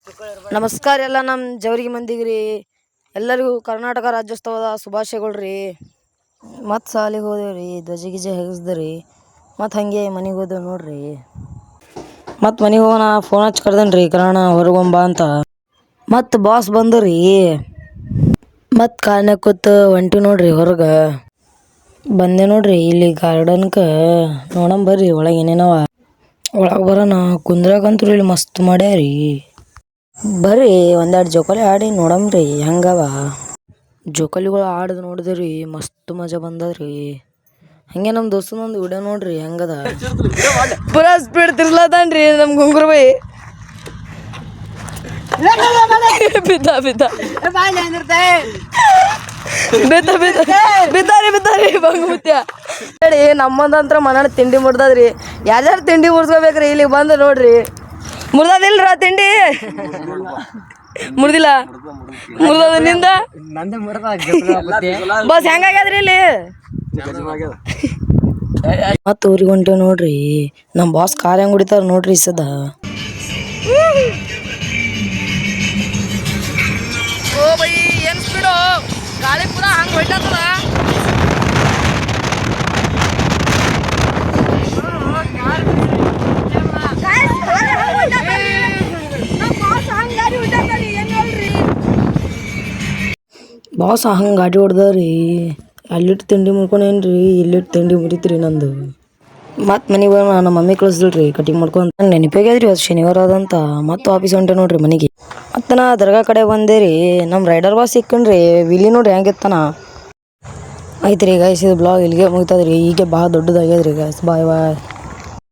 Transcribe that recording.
ನಮಸ್ಕಾರ ಎಲ್ಲ ನಮ್ಮ ಜವರಿಗೆ ಮಂದಿಗೆ ಎಲ್ಲರಿಗೂ ಕರ್ನಾಟಕ ರಾಜ್ಯೋತ್ಸವದ ಶುಭಾಶಯಗಳು ರೀ. ಮತ್ತು ಶಾಲೆಗೆ ಹೋದೇವ್ರಿ, ಧ್ವಜ ಗಿಜೆ ಹೆಗಸ್ದ್ರಿ. ಮತ್ತು ಹಾಗೆ ಮನೆಗೆ ಹೋದೆವು ನೋಡ್ರಿ. ಮತ್ತು ಮನೆಗೆ ಹೋಗೋಣ ಫೋನ್ ಹಚ್ಚಿ ಕರ್ದನ್ರಿ ಕರೋಣ ಹೊರಗೊಂಬ ಅಂತ. ಮತ್ತು ಬಾಸ್ ಬಂದ್ರಿ. ಮತ್ತು ಕಾರ್ನಾಗ ಕೂತು ಹೊಂಟಿ ನೋಡ್ರಿ ಹೊರಗೆ. ಬಂದೆ ನೋಡ್ರಿ ಇಲ್ಲಿ ಗಾರ್ಡನ್ಗೆ. ನೋಡಂ ಬರ್ರಿ ಒಳಗೆ ಏನೇನವ. ಒಳಗೆ ಬರೋಣ ಕುಂದ್ರಾಗಂತ್ರು ಇಲ್ಲಿ ಮಸ್ತ್ ಮಾಡ್ಯಾರಿ. ಬರ್ರಿ ಒಂದೆರಡು ಜೋಕಾಲಿ ಆಡಿ ನೋಡಮ್ರಿ ಹೆಂಗವ. ಜೋಕಾಲಿಗಳು ಆಡ್ದು ನೋಡಿದ್ರಿ ಮಸ್ತ್ ಮಜಾ ಬಂದದ್ರಿ. ಹಂಗೆ ನಮ್ಮ ದೋಸ್ತನೊಂದು ವಿಡಿಯೋ ನೋಡ್ರಿ ಹೆಂಗದ. ಪೂರಾ ಸ್ಪೀಡ್ ತಿರ್ಲತಾನ್ರಿ ನಮ್ಮ ಗುಂಗುರು ಬೈ. ಬಿದ್ದ ಬಿದ್ದ ಬಿದ್ದಾರಿ ಬಂಗ್ಬಿತ್ಯ ಹೇಳಿ. ನಮ್ಮದಂತ್ರ ಮನ ತಿಂಡಿ ಮುಡ್ದದ್ರಿ. ಯಾರ್ಯಾರು ತಿಂಡಿ ಮುಡ್ಸ್ಕೋಬೇಕ್ರಿ ಇಲ್ಲಿ ಬಂದು ನೋಡ್ರಿ. ಮುರ್ದದಿಲ್ರ ತಿಂಡಿ ಮುರ್ದಿಲ್ಲ ಮುರ್ದದ ನಿಂದ ಬಸ್ ಹೆಂಗಾಗ್ಯದ್ರಿ ಇಲ್ಲಿ. ಮತ್ತು ಊರಿಗೆ ಹೊಂಟೇವ್ ನೋಡ್ರಿ. ನಮ್ಮ ಬಾಸ್ ಕಾರ್ ಹೆಂಗ್ ಹೊಡಿತಾರ ನೋಡ್ರಿ ಸದ. ಓ ಬೈ ಏನು ಸ್ಪೀಡು ಗಾಳಿ ಪೂರ ಹಂಗೆ ಹೊಡ್ಲತ್ತದ. ಬಾಸ್ ಹಂಗೆ ಗಾಡಿ ಹೊಡ್ದವ್ರಿ. ಅಲ್ಲಿಟ್ಟು ತಿಂಡಿ ಮುರ್ಕೊಂಡೇನ್ರಿ, ಇಲ್ಲಿಟ್ಟು ತಿಂಡಿ ಮುರಿತ್ರಿ ನಂದು. ಮತ್ತು ಮನೆಗೆ ಬರೋಣ ನಮ್ಮ ಮಮ್ಮಿ ಕಳಿಸ್ದಿಲ್ರಿ ಕಟಿಂಗ್ ಮಾಡ್ಕೊಂತ. ನೆನಪಾಗ್ಯದ್ರಿ ಅದು ಶನಿವಾರ ಅದಂತ. ಮತ್ತು ಆಫೀಸ್ ಹೊಂಟೆ ನೋಡ್ರಿ ಮನೆಗೆ. ಮತ್ತು ನಾ ದರ್ಗಾ ಕಡೆ ಬಂದೆ ರೀ. ನಮ್ಮ ರೈಡರ್ ಬಾಸ್ ಸಿಕ್ಕಣ್ರಿ. ವಿಲಿ ನೋಡ್ರಿ ಹೆಂಗಿತ್ತಾನ. ಆಯ್ತು ರೀ ಗೈಸ್, ಇದು ಬ್ಲಾಗ್ ಇಲ್ಲಿಗೆ ಮುಗಿತದ್ರಿ. ಈಗ ಭಾಳ ದೊಡ್ಡದಾಗ್ಯದ್ರಿ ಗೈಸ್. ಬಾಯ್ ಬಾಯ್.